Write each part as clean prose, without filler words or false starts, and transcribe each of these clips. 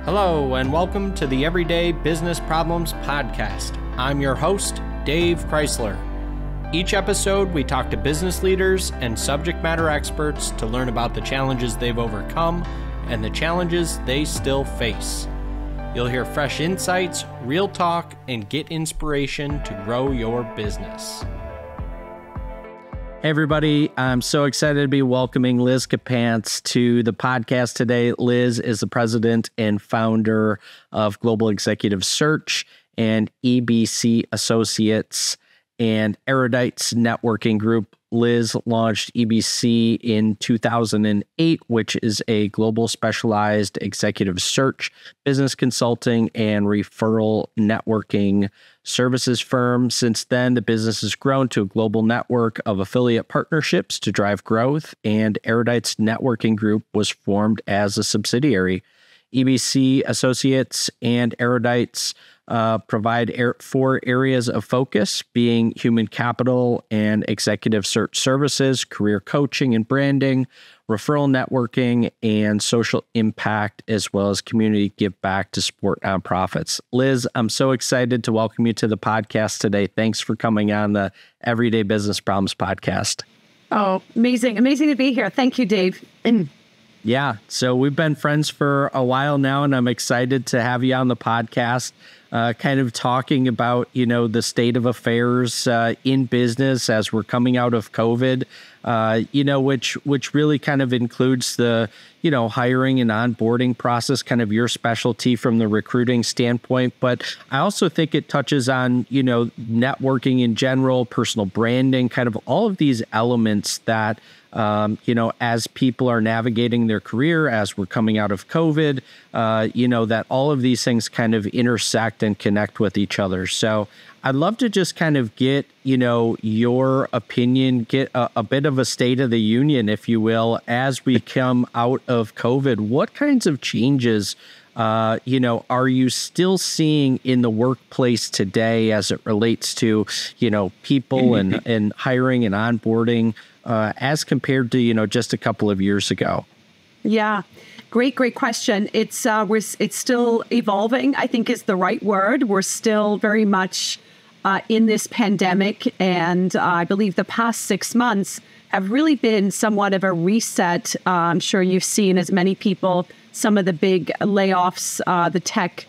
Hello, and welcome to the Everyday Business Problems Podcast. I'm your host, Dave Crysler. Each episode, we talk to business leaders and subject matter experts to learn about the challenges they've overcome and the challenges they still face. You'll hear fresh insights, real talk, and get inspiration to grow your business. Hey everybody, I'm so excited to be welcoming Liz Capants to the podcast today. Liz is the president and founder of Global Executive Search and EBC Associates and Erudites Networking Group. Liz launched EBC in 2008, which is a global specialized executive search, business consulting, and referral networking services firm. Since then, the business has grown to a global network of affiliate partnerships to drive growth, and Erudites Networking Group was formed as a subsidiary. EBC Associates and Erudites provide four areas of focus, being human capital and executive search services, career coaching and branding, referral networking, and social impact, as well as community give back to support nonprofits. Liz, I'm so excited to welcome you to the podcast today. Thanks for coming on the Everyday Business Problems podcast. Oh, amazing. Amazing to be here. Thank you, Dave. Yeah, so we've been friends for a while now, and I'm excited to have you on the podcast, kind of talking about, the state of affairs in business as we're coming out of COVID, which really kind of includes the, hiring and onboarding process, kind of your specialty from the recruiting standpoint. But I also think it touches on, networking in general, personal branding, kind of all of these elements that as people are navigating their career, as we're coming out of COVID, that all of these things kind of intersect and connect with each other. So I'd love to just kind of get, your opinion, get a bit of a state of the union, if you will, as we come out of COVID. What kinds of changes are you still seeing in the workplace today as it relates to, people and hiring and onboarding as compared to, just a couple of years ago? Yeah, great question. It's still evolving, I think is the right word. We're still very much in this pandemic. And I believe the past 6 months have really been somewhat of a reset. I'm sure you've seen, as many people, some of the big layoffs, the tech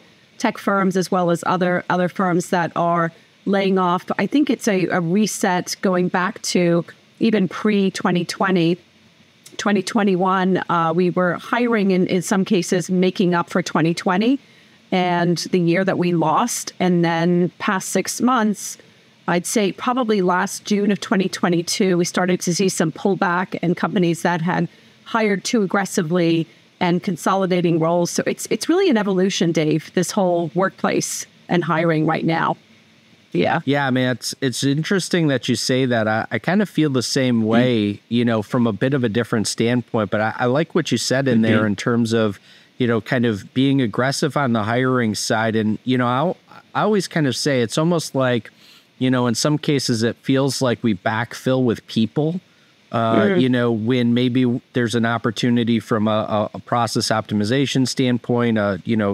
firms, as well as other firms that are laying off. I think it's a reset going back to even pre-2020, 2021. We were hiring in some cases, making up for 2020 and the year that we lost. And then past 6 months, I'd say probably last June of 2022, we started to see some pullback in companies that had hired too aggressively and consolidating roles. So it's really an evolution, Dave, this whole workplace and hiring right now. Yeah. Yeah, I mean, it's interesting that you say that. I kind of feel the same way, from a bit of a different standpoint. But I like what you said in there in terms of, kind of being aggressive on the hiring side. And, I always kind of say it's almost like, in some cases it feels like we backfill with people. When maybe there's an opportunity from a process optimization standpoint,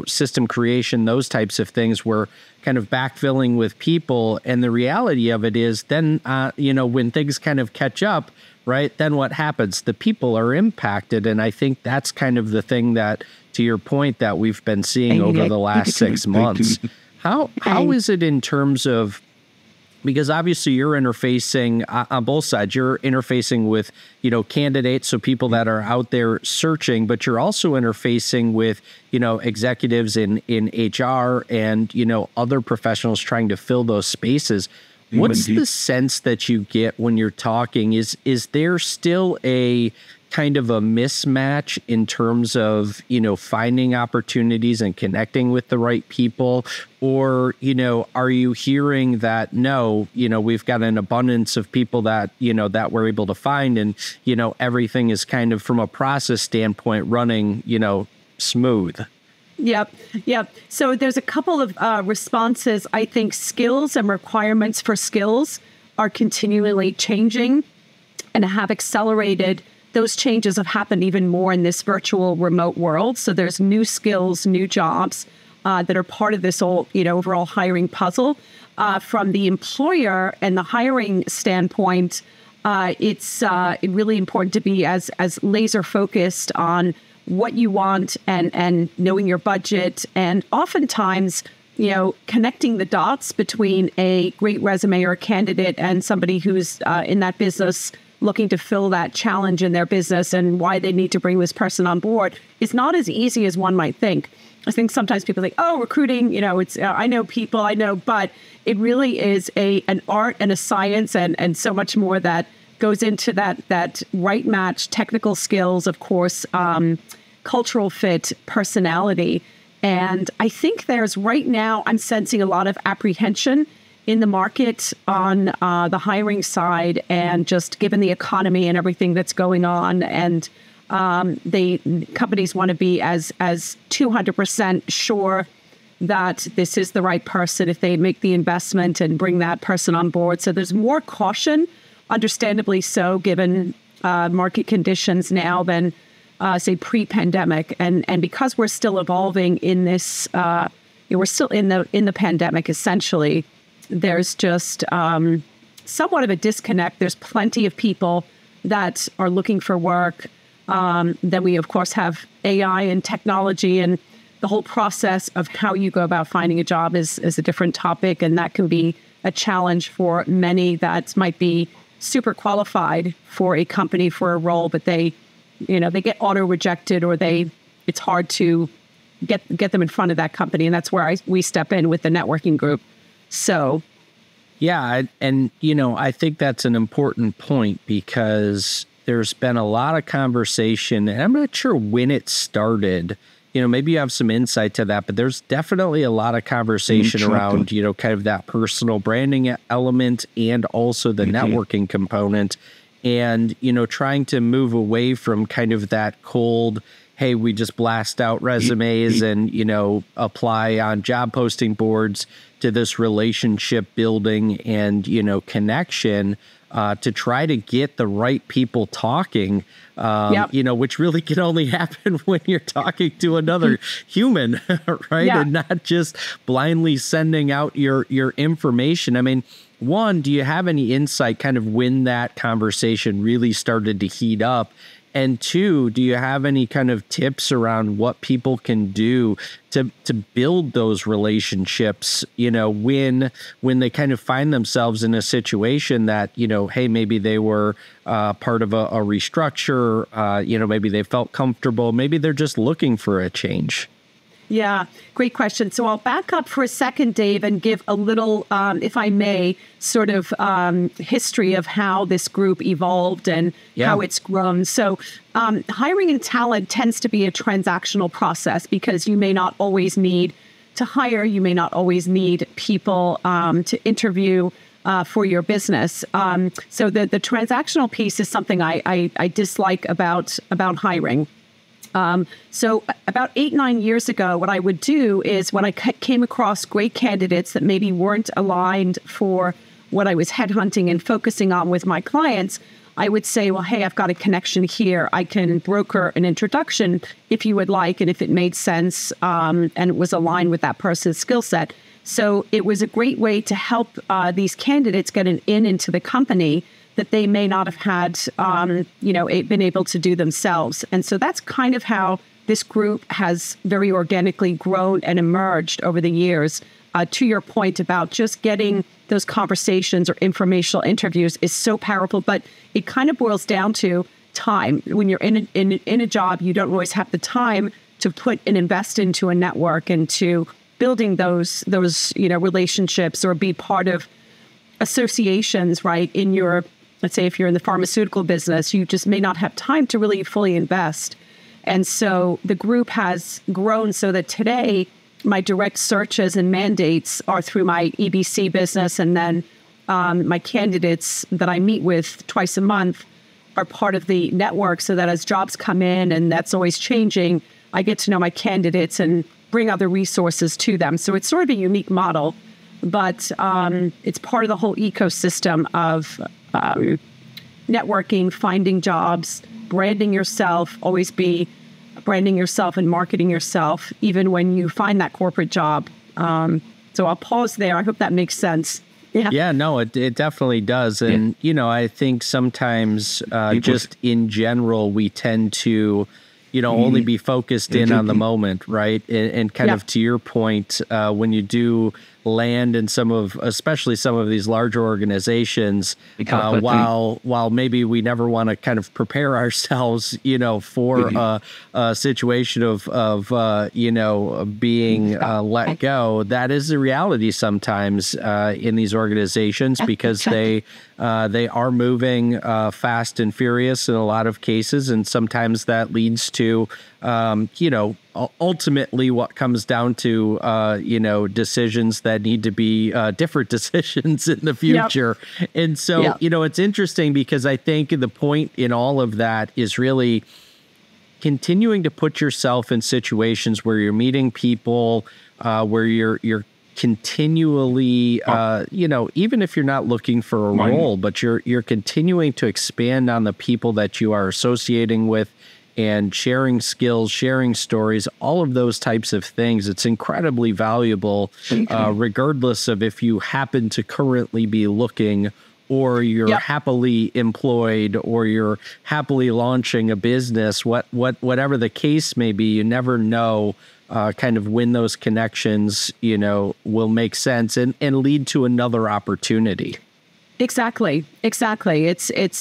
system creation, those types of things, we're kind of backfilling with people. And the reality of it is then, when things kind of catch up, right, then what happens? The people are impacted. And I think that's kind of the thing that, to your point, that we've been seeing over the last 6 months. How is it in terms of, because obviously you're interfacing on both sides. You're interfacing with, candidates, so people that are out there searching, but you're also interfacing with, executives in HR and, other professionals trying to fill those spaces. What's the sense that you get when you're talking? Is there still a kind of a mismatch in terms of, finding opportunities and connecting with the right people? Or, are you hearing that, no, we've got an abundance of people that, that we're able to find, and, everything is kind of from a process standpoint running, smooth? Yep. So there's a couple of responses. I think skills and requirements for skills are continually changing and have accelerated those changes have happened even more in this virtual remote world. So there's new skills, new jobs that are part of this overall hiring puzzle. From the employer and the hiring standpoint, it's really important to be as laser focused on what you want and knowing your budget, and oftentimes, connecting the dots between a great resume or a candidate and somebody who's in that business looking to fill that challenge in their business and why they need to bring this person on board is not as easy as one might think. I think sometimes people think, oh, recruiting, it's I know people, but it really is an art and a science and so much more that goes into that right match, technical skills, of course, cultural fit, personality. And I think there's right now, I'm sensing a lot of apprehension in the market on the hiring side, and just given the economy and everything that's going on, and companies want to be as 200% sure that this is the right person if they make the investment and bring that person on board. So there's more caution, understandably so, given market conditions now than say pre-pandemic. And because we're still evolving in this, we're still in the pandemic essentially. There's just somewhat of a disconnect. There's plenty of people that are looking for work. Then we, of course, have AI and technology, and the whole process of how you go about finding a job is a different topic. And that can be a challenge for many that might be super qualified for a company for a role, but they get auto-rejected, or it's hard to get them in front of that company. And that's where we step in with the networking group. So, yeah, and I think that's an important point, because there's been a lot of conversation, and I'm not sure when it started. Maybe you have some insight to that, but there's definitely a lot of conversation around, kind of that personal branding element and also the networking component, and, trying to move away from kind of that cold, hey, we just blast out resumes and, apply on job posting boards, to this relationship building and, connection to try to get the right people talking, which really can only happen when you're talking to another human, right? Yeah. And not just blindly sending out your information. I mean, one, do you have any insight kind of when that conversation really started to heat up? And two, do you have any kind of tips around what people can do to build those relationships, when they kind of find themselves in a situation that, hey, maybe they were part of a restructure, maybe they felt comfortable, maybe they're just looking for a change? Yeah, great question. So I'll back up for a second, Dave, and give a little, if I may, sort of history of how this group evolved and how it's grown. So hiring and talent tends to be a transactional process, because you may not always need to hire, you may not always need people to interview for your business. So the transactional piece is something I dislike about hiring. So about 8-9 years ago, what I would do is when I came across great candidates that maybe weren't aligned for what I was headhunting and focusing on with my clients, I would say, well, hey, I've got a connection here. I can broker an introduction if you would like, and if it made sense and it was aligned with that person's skill set. So it was a great way to help these candidates get an in into the company that they may not have had, been able to do themselves. And so that's kind of how this group has very organically grown and emerged over the years. To your point about just getting those conversations or informational interviews is so powerful, but it kind of boils down to time. When you're in a job, you don't always have the time to put and invest into a network and to building those relationships, or be part of associations, right, in your, let's say if you're in the pharmaceutical business, you just may not have time to really fully invest. And so the group has grown so that today my direct searches and mandates are through my EBC business. And then my candidates that I meet with twice a month are part of the network, so that as jobs come in, and that's always changing, I get to know my candidates and bring other resources to them. So it's sort of a unique model, but it's part of the whole ecosystem of networking, finding jobs, branding yourself, always be branding yourself and marketing yourself, even when you find that corporate job. So I'll pause there. I hope that makes sense. Yeah, no, it definitely does. And, I think sometimes just in general, we tend to, only be focused in on the moment, right? And kind of to your point, when you do land in especially some of these larger organizations, while maybe we never want to kind of prepare ourselves, for a situation of being let go. That is the reality sometimes in these organizations, because they are moving fast and furious in a lot of cases, and sometimes that leads to ultimately what comes down to decisions that need to be different decisions in the future. And so it's interesting, because I think the point in all of that is really continuing to put yourself in situations where you're meeting people, where you're continually, even if you're not looking for a role, but you're continuing to expand on the people that you are associating with and sharing skills, sharing stories, all of those types of things. It's incredibly valuable, regardless of if you happen to currently be looking, or you're happily employed, or you're happily launching a business, whatever the case may be. You never know kind of when those connections, will make sense and lead to another opportunity. Exactly. It's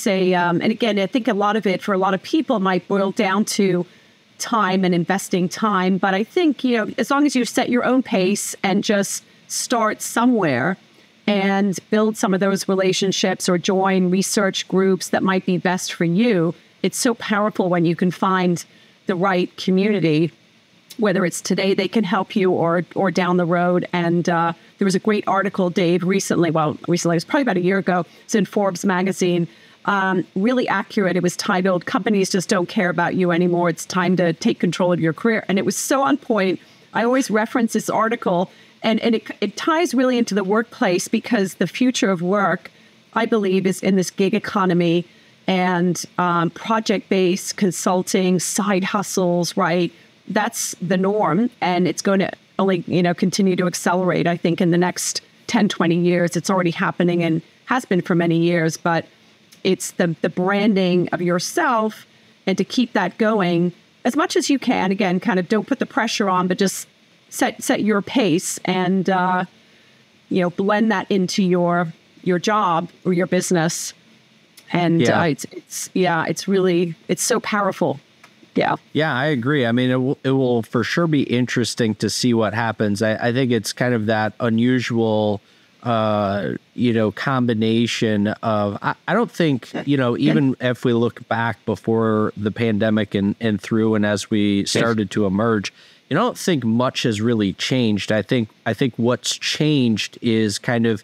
a, and again, I think a lot of it for a lot of people might boil down to time and investing time. But I think, as long as you set your own pace and just start somewhere and build some of those relationships or join research groups that might be best for you, it's so powerful when you can find the right community, whether it's today they can help you or down the road. And there was a great article, Dave, recently, it was probably about a year ago. It's in Forbes magazine, really accurate. It was titled, "Companies Just Don't Care About You Anymore. It's Time to Take Control of Your Career." And it was so on point. I always reference this article, and it ties really into the workplace, because the future of work, I believe, is in this gig economy and project-based consulting, side hustles, right? That's the norm, and it's going to only, continue to accelerate, I think, in the next 10, 20 years. It's already happening and has been for many years, but it's the branding of yourself, and to keep that going as much as you can. Again, kind of don't put the pressure on, but just set your pace and, blend that into your job or your business. And it's so powerful. Yeah, I agree. I mean, it will for sure be interesting to see what happens. I think it's kind of that unusual, combination of, I don't think, even if we look back before the pandemic and through, and as we started to emerge, I don't think much has really changed. I think what's changed is kind of,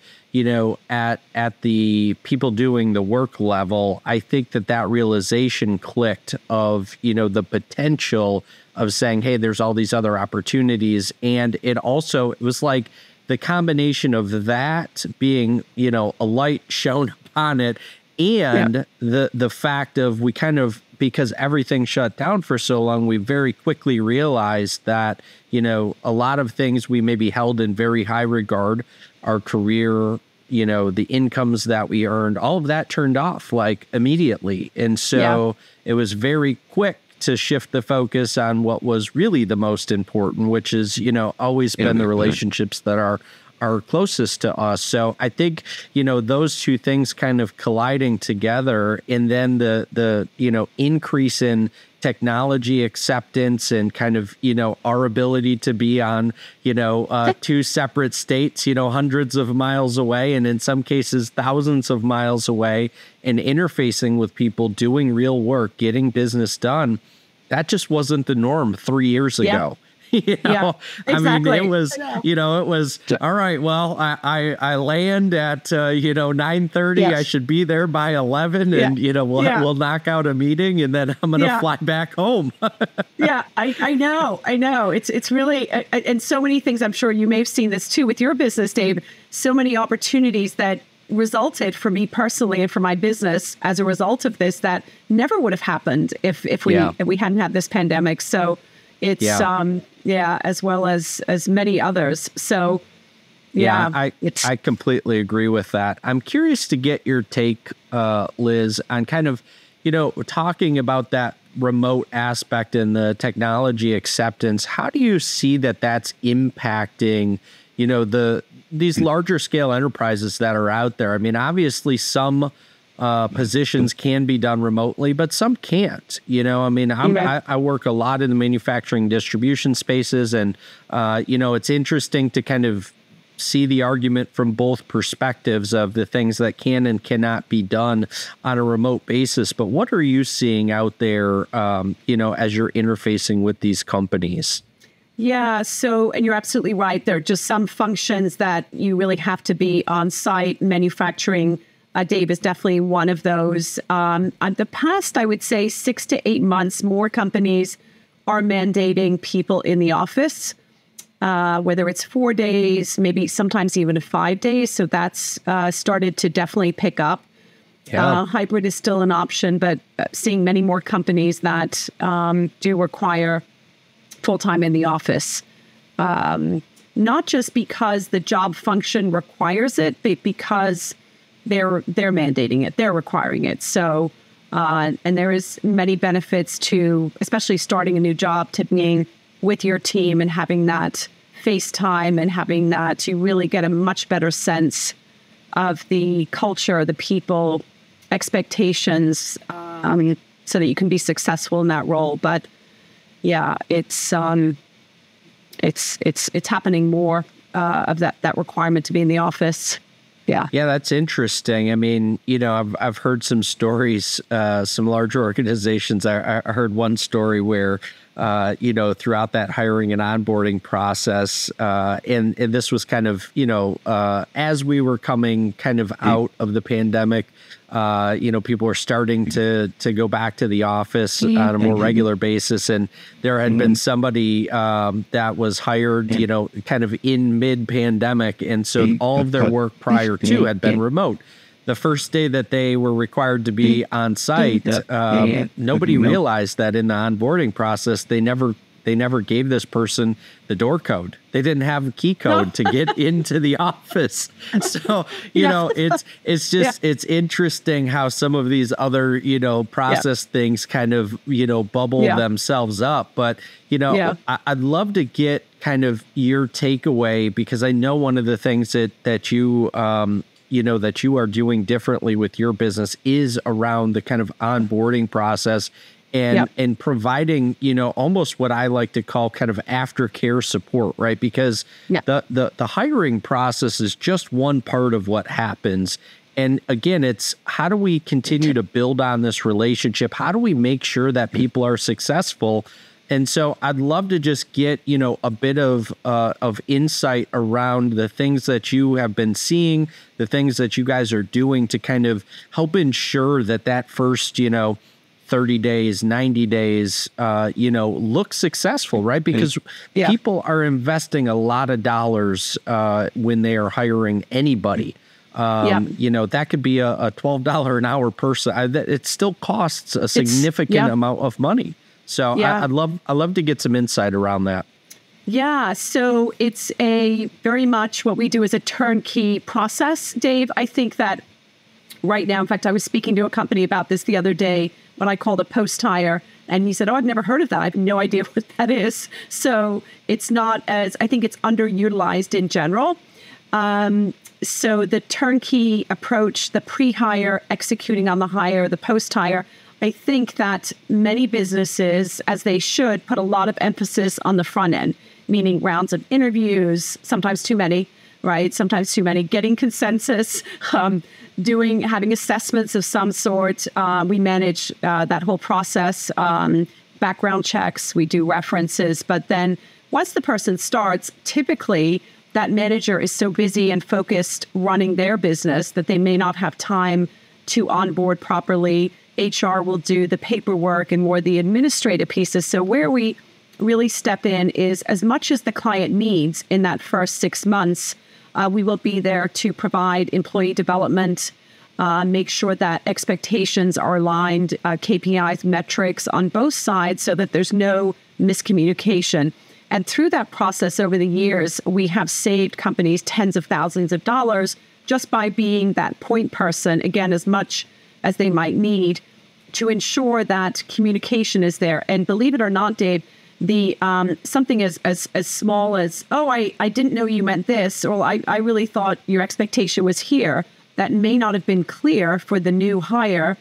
at the people doing the work level. I think that realization clicked of, the potential of saying, hey, there's all these other opportunities. And it was like the combination of that being, a light shown upon it, and the fact of we kind of, because everything shut down for so long, we very quickly realized that, a lot of things we maybe held in very high regard, our career, the incomes that we earned, all of that turned off like immediately. And so it was very quick to shift the focus on what was really the most important, which is, always been the relationships that are closest to us. So I think, those two things kind of colliding together, and then the increase in technology acceptance and kind of, our ability to be on, two separate states, hundreds of miles away, and in some cases thousands of miles away, and interfacing with people, doing real work, getting business done. That just wasn't the norm 3 years ago. Exactly. I mean, it was, all right, well, I land at, 9:30. I should be there by 11, and, we'll knock out a meeting, and then I'm going to fly back home. I know. It's really, and so many things. I'm sure you may have seen this too with your business, Dave. So many opportunities that resulted for me personally and for my business as a result of this that never would have happened if we hadn't had this pandemic. So it's as well as many others. So I completely agree with that. I'm curious to get your take, Liz, on kind of, talking about that remote aspect and the technology acceptance. How do you see that that's impacting, these larger scale enterprises that are out there? I mean, obviously some positions can be done remotely, but some can't. I work a lot in the manufacturing distribution spaces, and it's interesting to kind of see the argument from both perspectives of the things that can and cannot be done on a remote basis. But what are you seeing out there, as you're interfacing with these companies? Yeah. So, and you're absolutely right. There are just some functions that you really have to be on site. Manufacturing, Dave, is definitely one of those. In the past, I would say 6 to 8 months, more companies are mandating people in the office, whether it's 4 days, maybe sometimes even 5 days. So that's started to definitely pick up. Yeah. Hybrid is still an option, but seeing many more companies that do require full-time in the office, not just because the job function requires it, but because they're mandating it, they're requiring it. So, and there is many benefits to, especially starting a new job, to being with your team and having that FaceTime and having that to really get a much better sense of the culture, the people, expectations, so that you can be successful in that role. But yeah, it's happening more of that requirement to be in the office. Yeah. Yeah, that's interesting. I mean, I've heard some stories, some larger organizations. I heard one story where, throughout that hiring and onboarding process, and this was kind of, as we were coming kind of out of the pandemic, people were starting to go back to the office on a more regular basis. And there had been somebody that was hired, kind of in mid-pandemic. And so all of their work prior to had been remote. The first day that they were required to be on site, nobody realized that in the onboarding process, they never gave this person the door code. They didn't have a key code to get into the office. So, it's interesting how some of these other, process things kind of, bubble themselves up. But, I'd love to get kind of your takeaway, because I know one of the things that you, that you are doing differently with your business is around the kind of onboarding process and providing, almost what I like to call kind of aftercare support, right? Because the hiring process is just one part of what happens. And again, it's how do we continue to build on this relationship? How do we make sure that people are successful? And so I'd love to just get, a bit of insight around the things that you have been seeing, the things that you guys are doing to kind of help ensure that first, 30 days, 90 days, look successful, right? Because people are investing a lot of dollars when they are hiring anybody. That could be a $12 an hour person. It still costs a significant amount of money. So I'd love to get some insight around that. Yeah, so it's a very much what we do is a turnkey process, Dave. I think that right now, in fact, I was speaking to a company about this the other day, what I called a post-hire, and he said, "Oh, I've never heard of that. I have no idea what that is." So it's not as, I think it's underutilized in general. So the turnkey approach, the pre-hire, executing on the hire, the post-hire, I think that many businesses, as they should, put a lot of emphasis on the front end, meaning rounds of interviews, sometimes too many, right? Sometimes too many, getting consensus, having assessments of some sort. We manage that whole process, background checks, we do references. But then once the person starts, typically that manager is so busy and focused running their business that they may not have time to onboard properly. HR will do the paperwork and more the administrative pieces. So where we really step in is as much as the client needs in that first 6 months, We will be there to provide employee development, make sure that expectations are aligned, KPIs, metrics on both sides so that there's no miscommunication. And through that process over the years, we have saved companies tens of thousands of dollars just by being that point person, again, as much as they might need to ensure that communication is there. And believe it or not, Dave, the something as small as, oh, I didn't know you meant this, or I really thought your expectation was here, that may not have been clear for the new hire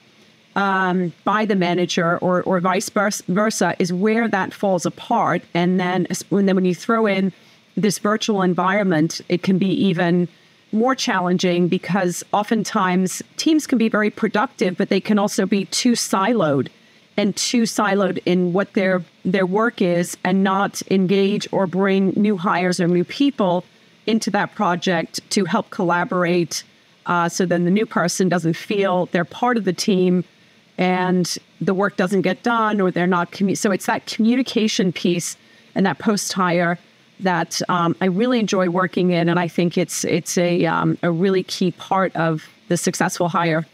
by the manager or vice versa, is where that falls apart. And then when you throw in this virtual environment, it can be even more challenging because oftentimes teams can be very productive, but they can also be too siloed in what their work is and not engage or bring new hires or new people into that project to help collaborate. So then the new person doesn't feel they're part of the team and the work doesn't get done, or they're not. So it's that communication piece and that post-hire that I really enjoy working in. And I think it's a really key part of the successful hire.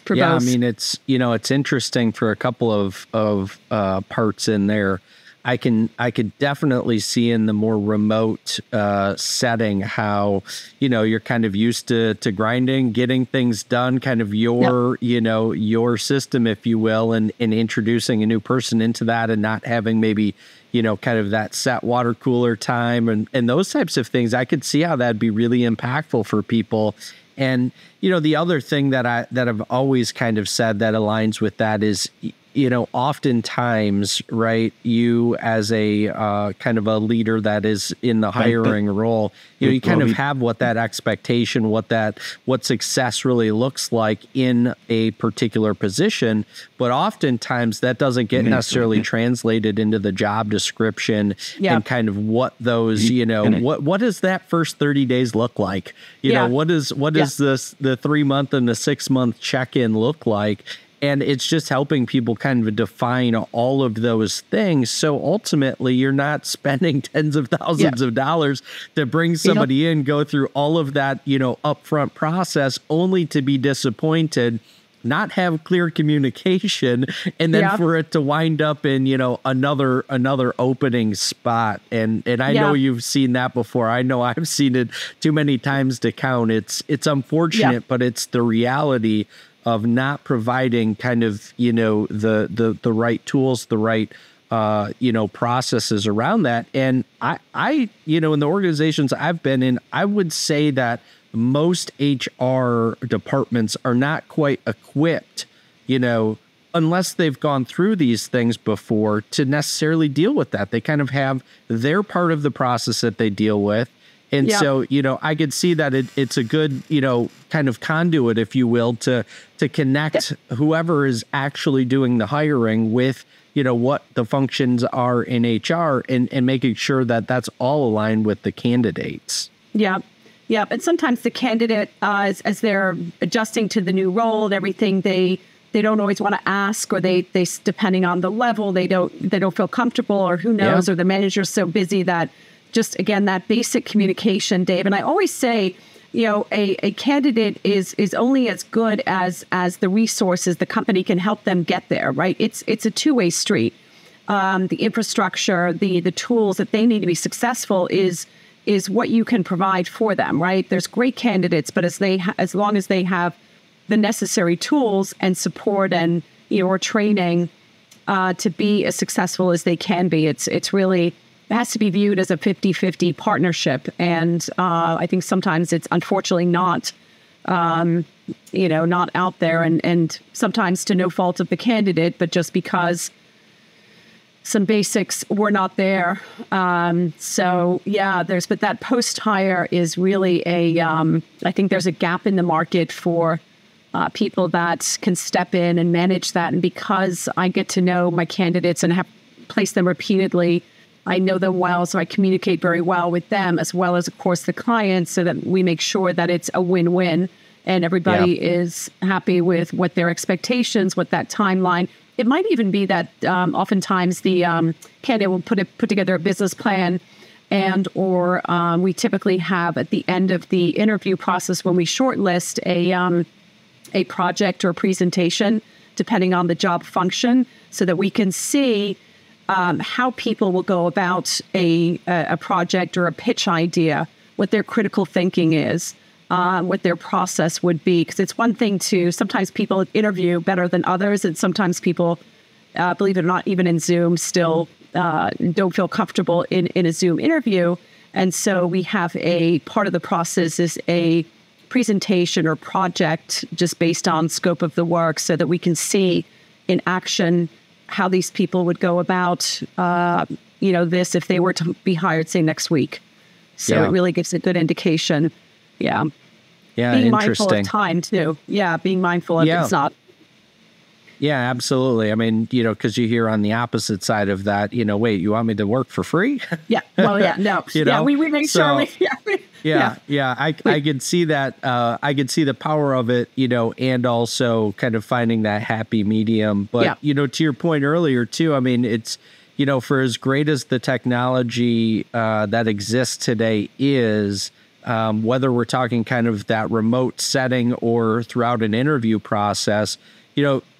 Yeah, both. I mean, it's interesting for a couple of parts in there. I could definitely see in the more remote setting how, you're kind of used to grinding, getting things done, kind of your system, if you will, and introducing a new person into that and not having maybe, kind of that set water cooler time and those types of things. I could see how that'd be really impactful for people. And, the other thing that I've always kind of said that aligns with that is, oftentimes, right, you as a kind of a leader that is in the hiring role, you kind of have what that expectation, what success really looks like in a particular position. But oftentimes that doesn't get necessarily translated into the job description and kind of what those, what does that first 30 days look like? What does the 3-month and the 6-month check-in look like? And it's just helping people kind of define all of those things. So ultimately, you're not spending tens of thousands of dollars to bring somebody in, go through all of that, upfront process, only to be disappointed, not have clear communication, and then for it to wind up in, another opening spot. And I know you've seen that before. I know I've seen it too many times to count. It's unfortunate, but it's the reality of not providing kind of, the right tools, the right, processes around that. And I, in the organizations I've been in, I would say that most HR departments are not quite equipped, unless they've gone through these things before, to necessarily deal with that. They kind of have their part of the process that they deal with. And so, I could see that it's a good, kind of conduit, if you will, to connect whoever is actually doing the hiring with, what the functions are in HR and making sure that that's all aligned with the candidates. Yeah. Yeah. And sometimes the candidate, as they're adjusting to the new role and everything, they don't always want to ask, or they depending on the level, they don't feel comfortable, or who knows, or the manager's so busy that just, again, that basic communication, Dave. And I always say, a candidate is only as good as the resources the company can help them get there, right? It's a two-way street. The infrastructure, the tools that they need to be successful is what you can provide for them, right? There's great candidates, but as long as they have the necessary tools and support and or training to be as successful as they can be, it's really, it has to be viewed as a 50-50 partnership. And I think sometimes it's unfortunately not, not out there, and sometimes to no fault of the candidate, but just because some basics were not there. But that post-hire is really I think there's a gap in the market for people that can step in and manage that. And because I get to know my candidates and have placed them repeatedly, I know them well, so I communicate very well with them, as well as, of course, the clients, so that we make sure that it's a win-win and everybody is happy with what their expectations, what that timeline. It might even be that oftentimes the candidate will put together a business plan and or we typically have at the end of the interview process when we shortlist a project or presentation, depending on the job function, so that we can see how people will go about a project or a pitch idea, what their critical thinking is, what their process would be. Because it's one thing to, sometimes people interview better than others, and sometimes people, believe it or not, even in Zoom, still don't feel comfortable in a Zoom interview. And so we have a part of the process is a presentation or project just based on scope of the work, so that we can see in action how these people would go about, this if they were to be hired, say, next week. So it really gives a good indication. Yeah. Yeah. Being mindful of time too. Yeah. Being mindful of it's not. Yeah, absolutely. I mean, because you hear on the opposite side of that, wait, you want me to work for free? Yeah. Well, yeah, no. We make sure I could see that. I could see the power of it, and also kind of finding that happy medium. But, to your point earlier, too, I mean, it's, for as great as the technology that exists today is, whether we're talking kind of that remote setting or throughout an interview process,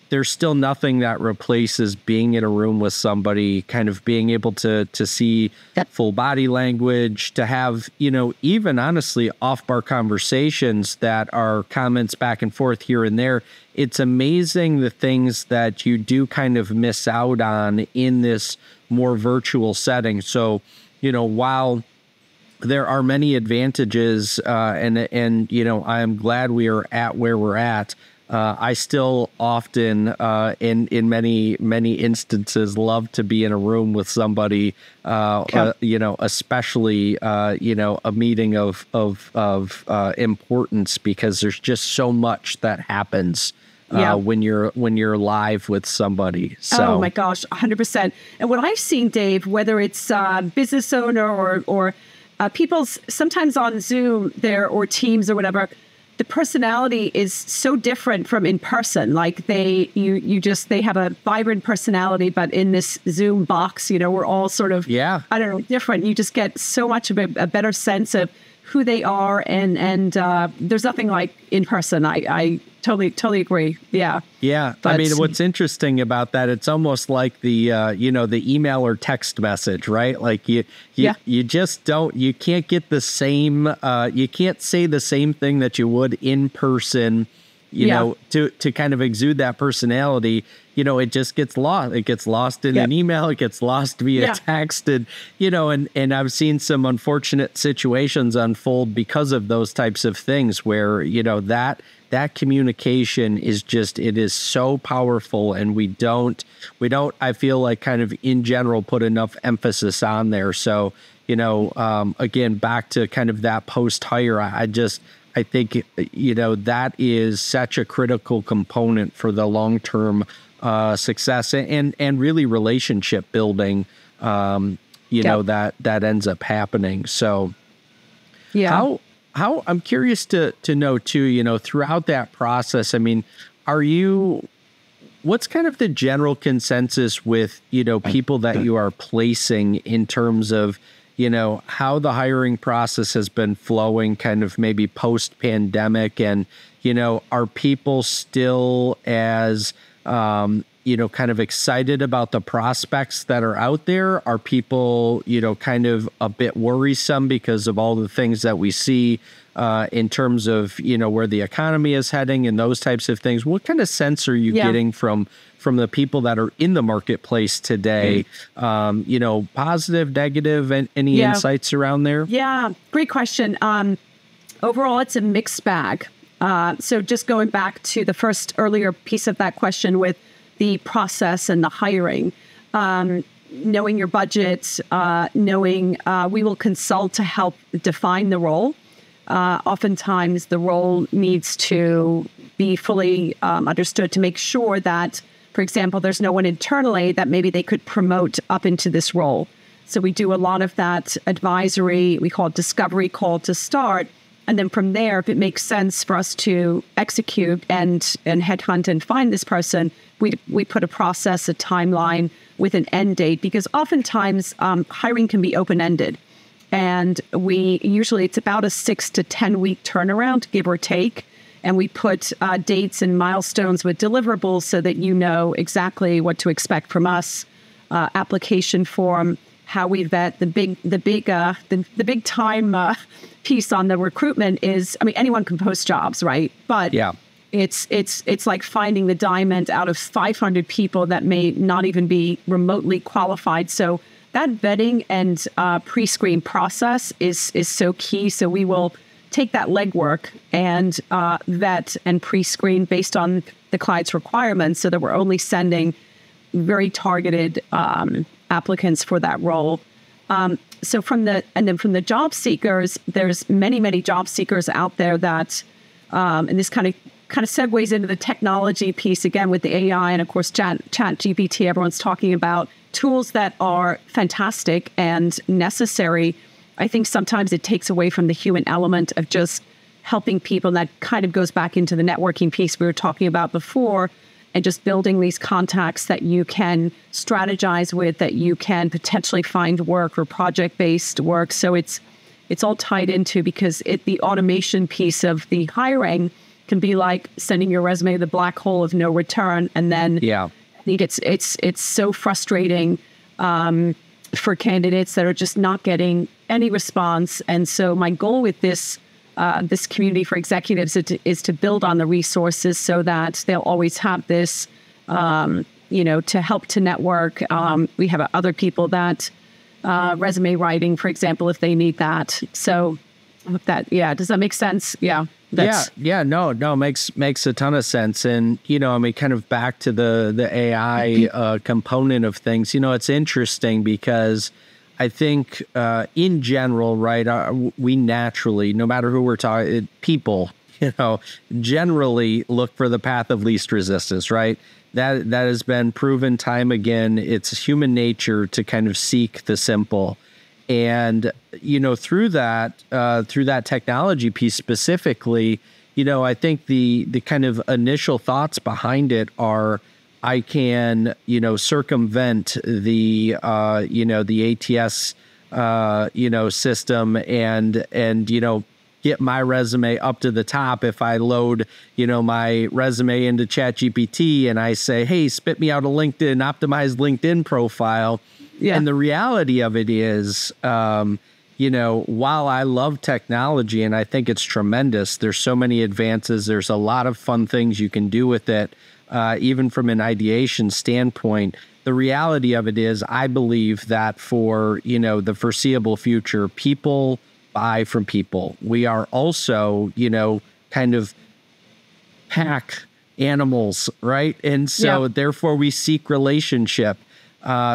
there's still nothing that replaces being in a room with somebody, kind of being able to see that full body language, to have, even honestly off-bar conversations that are comments back and forth here and there. It's amazing the things that you do kind of miss out on in this more virtual setting. So, while there are many advantages, and I am glad we are at where we're at. I still often, in many instances, love to be in a room with somebody, especially, a meeting of importance, because there's just so much that happens when you're live with somebody. So. Oh my gosh, 100%. And what I've seen, Dave, whether it's business owner or people sometimes on Zoom or Teams or whatever, the personality is so different from in person. Like they have a vibrant personality, but in this Zoom box, we're all sort of, different. You just get so much of a better sense of who they are. And there's nothing like in person. I totally agree. Yeah. Yeah. But, I mean, what's interesting about that, it's almost like the, the email or text message, right? Like you just you can't get the same, you can't say the same thing that you would in person, to kind of exude that personality. It just gets lost. It gets lost in an email. It gets lost via text. And, and I've seen some unfortunate situations unfold because of those types of things where, that communication is just, it is so powerful. And we don't, I feel like kind of in general, put enough emphasis on there. So, again, back to kind of that post-hire, I think, that is such a critical component for the long-term success and really relationship building, that ends up happening. So how I'm curious to know too, throughout that process, I mean, what's kind of the general consensus with, people that you are placing in terms of, how the hiring process has been flowing kind of maybe post-pandemic, and, are people still as, kind of excited about the prospects that are out there? Are people, kind of a bit worrisome because of all the things that we see in terms of, where the economy is heading and those types of things? What kind of sense are you getting from the people that are in the marketplace today? Positive, negative, and any insights around there? Yeah, great question. Overall, it's a mixed bag. So just going back to the first earlier piece of that question with the process and the hiring, knowing your budget, knowing we will consult to help define the role. Oftentimes the role needs to be fully understood to make sure that, for example, there's no one internally that maybe they could promote up into this role. So we do a lot of that advisory, we call it discovery call to start. And then from there, if it makes sense for us to execute and headhunt and find this person, we put a process, a timeline with an end date, because oftentimes hiring can be open-ended. And it's about a 6 to 10 week turnaround, give or take. And we put dates and milestones with deliverables so that you know exactly what to expect from us. Application form, how we vet. The big time piece on the recruitment is, anyone can post jobs, right? But it's like finding the diamond out of 500 people that may not even be remotely qualified. So that vetting and pre-screen process is so key. So we will take that legwork and vet and pre-screen based on the client's requirements so that we're only sending very targeted applicants for that role. So from the job seekers, there's many job seekers out there that, and this kind of segues into the technology piece again with the AI and of course chat GPT. Everyone's talking about tools that are fantastic and necessary. I think sometimes it takes away from the human element of just helping people. And that kind of goes back into the networking piece we were talking about before, and just building these contacts that you can strategize with, that you can potentially find work or project-based work. So it's all tied into, because the automation piece of the hiring can be like sending your resume to the black hole of no return. And then I think it's so frustrating for candidates that are just not getting any response. And so my goal with this community for executives is to build on the resources so that they'll always have this, to help to network. We have other people that resume writing, for example, if they need that. So I hope that, does that make sense? Yeah. No, makes a ton of sense. And, kind of back to the AI component of things, it's interesting because I think in general, right, we naturally, no matter who we're talking, people, generally look for the path of least resistance, right? That has been proven time again. It's human nature to kind of seek the simple. And, through that technology piece specifically, I think the kind of initial thoughts behind it are, I can, circumvent the ATS, system and get my resume up to the top. If I load, my resume into ChatGPT and I say, hey, spit me out a optimized LinkedIn profile. Yeah. And the reality of it is, while I love technology and I think it's tremendous, there's so many advances. There's a lot of fun things you can do with it. Even from an ideation standpoint, the reality of it is, I believe that for, the foreseeable future, people buy from people. We are also, kind of pack animals, right? And so therefore we seek relationship.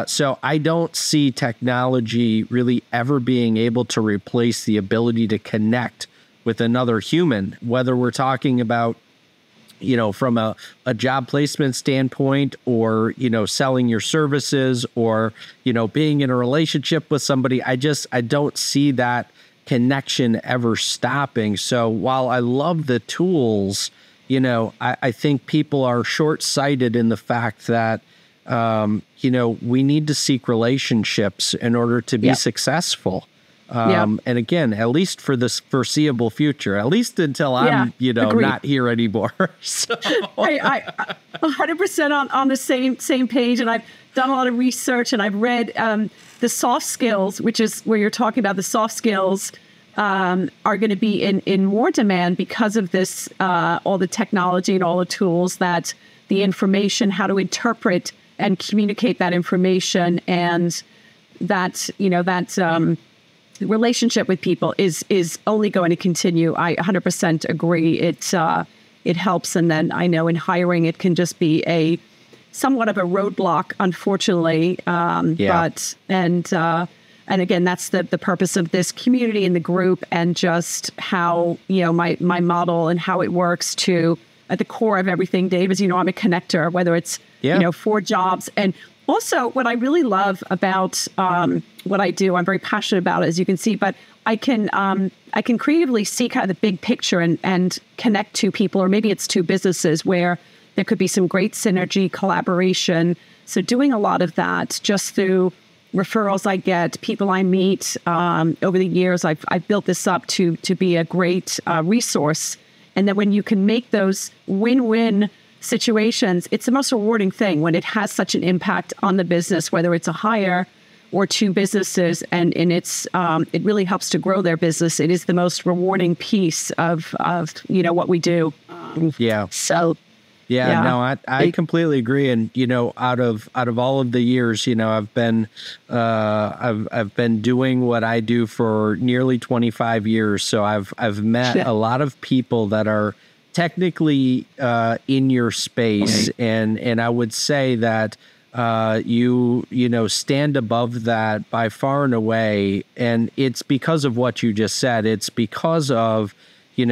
So I don't see technology really ever being able to replace the ability to connect with another human, whether we're talking about, from a job placement standpoint or, selling your services or, being in a relationship with somebody. I don't see that connection ever stopping. So while I love the tools, I think people are short-sighted in the fact that, we need to seek relationships in order to be successful. And again, at least for this foreseeable future, at least until I'm, not here anymore. So I 100% on the same page. And I've done a lot of research and I've read the soft skills, which is where you're talking about the soft skills are going to be in more demand because of this, all the technology and all the tools, that the information, how to interpret and communicate that information, and that, relationship with people is only going to continue. I 100% agree. It helps. And then I know in hiring, it can just be somewhat of a roadblock, unfortunately. But again, that's the purpose of this community and the group, and just how, my model and how it works to, at the core of everything, Dave, is, I'm a connector, whether it's, for jobs. And also, what I really love about what I do, I'm very passionate about it, as you can see, but I can creatively see kind of the big picture and connect to people, or maybe it's to businesses where there could be some great synergy, collaboration. So doing a lot of that just through referrals I get, people I meet over the years. I've built this up to be a great resource. And then when you can make those win-win situations, it's the most rewarding thing when it has such an impact on the business, whether it's a hire or two businesses, and it's it really helps to grow their business. It is the most rewarding piece of what we do. I completely agree. And out of all of the years, I've been doing what I do for nearly 25 years. So I've met a lot of people that are technically in your space, and I would say that you stand above that by far and away, and it's because of what you just said. It's because of the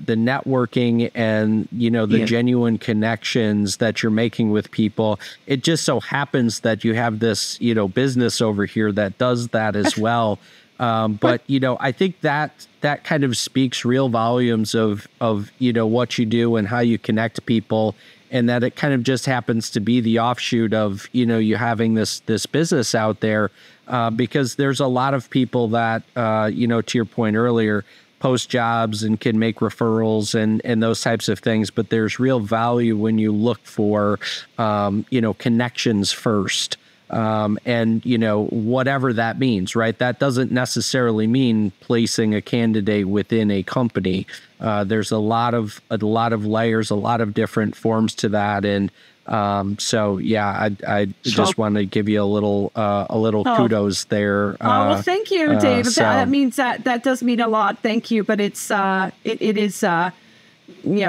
networking and the genuine connections that you're making with people. It just so happens that you have this business over here that does that as well. But I think that kind of speaks real volumes of what you do and how you connect people, and that it kind of just happens to be the offshoot of you having this business out there, because there's a lot of people that to your point earlier, post jobs and can make referrals and those types of things, but there's real value when you look for connections first. And whatever that means, right? That doesn't necessarily mean placing a candidate within a company. There's a lot of layers, a lot of different forms to that. And I just want to give you a little kudos there. Well, thank you, Dave. That means that does mean a lot. Thank you. But it is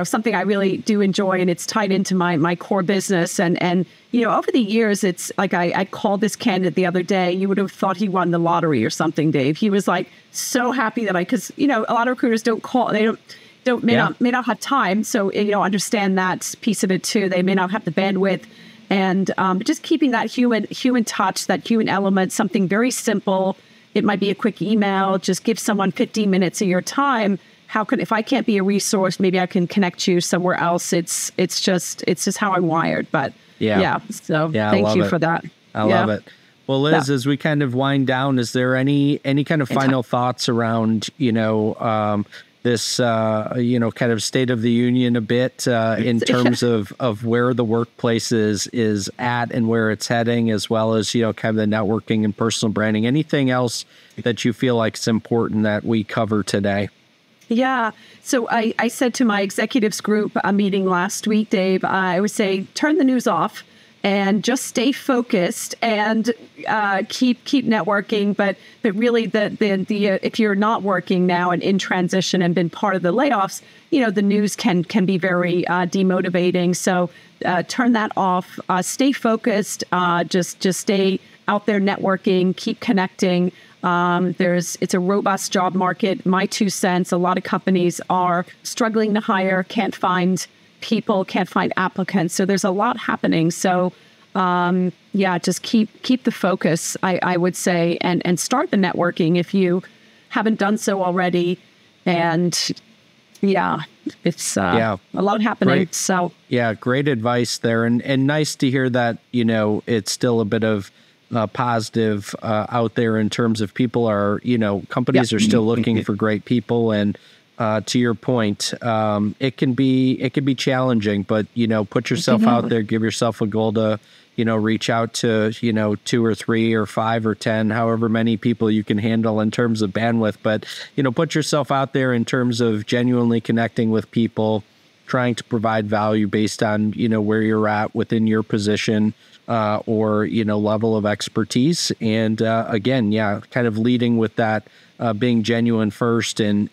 something I really do enjoy, and it's tied into my core business. And over the years, it's like I called this candidate the other day. You would have thought he won the lottery or something, Dave. He was like so happy that because a lot of recruiters don't call. They may not have time. So understand that piece of it too. They may not have the bandwidth, and just keeping that human touch, that human element, something very simple. It might be a quick email. Just give someone 15 minutes of your time. If I can't be a resource, maybe I can connect you somewhere else. It's just how I'm wired. But so thank you for that. I love it. Well, Liz, as we kind of wind down, is there any kind of final thoughts around this kind of state of the union a bit in terms of where the workplace is at and where it's heading, as well as kind of the networking and personal branding? Anything else that you feel like is important that we cover today? Yeah. So I said to my executives group meeting last week, Dave, I would say, turn the news off and just stay focused and keep networking. But really, the if you're not working now and in transition and been part of the layoffs, the news can be very demotivating. So turn that off. Stay focused. Just stay out there networking. Keep connecting. It's a robust job market. My 2 cents, a lot of companies are struggling to hire, can't find people, can't find applicants. So there's a lot happening. So, just keep the focus, I would say, and start the networking if you haven't done so already. And it's a lot happening. Great. So great advice there. And nice to hear that, it's still a bit of positive out there in terms of people are, companies are still looking for great people. And to your point, it can be challenging, but, put yourself out there, give yourself a goal to, reach out to, 2 or 3 or 5 or 10, however many people you can handle in terms of bandwidth. But, put yourself out there in terms of genuinely connecting with people, trying to provide value based on, where you're at within your position or, level of expertise. And again, kind of leading with that, being genuine first and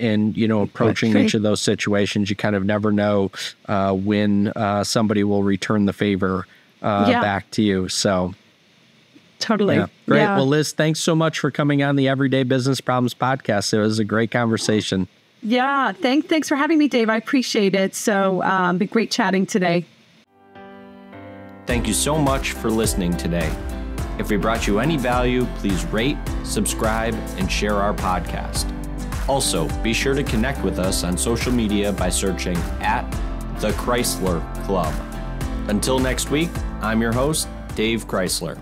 approaching each of those situations. You kind of never know when somebody will return the favor back to you. So totally. Yeah. Great. Yeah. Well, Liz, thanks so much for coming on the Everyday Business Problems podcast. It was a great conversation. Yeah. Thanks for having me, Dave. I appreciate it. So been great chatting today. Thank you so much for listening today. If we brought you any value, please rate, subscribe, and share our podcast. Also, be sure to connect with us on social media by searching @The Crysler Club. Until next week, I'm your host, Dave Crysler.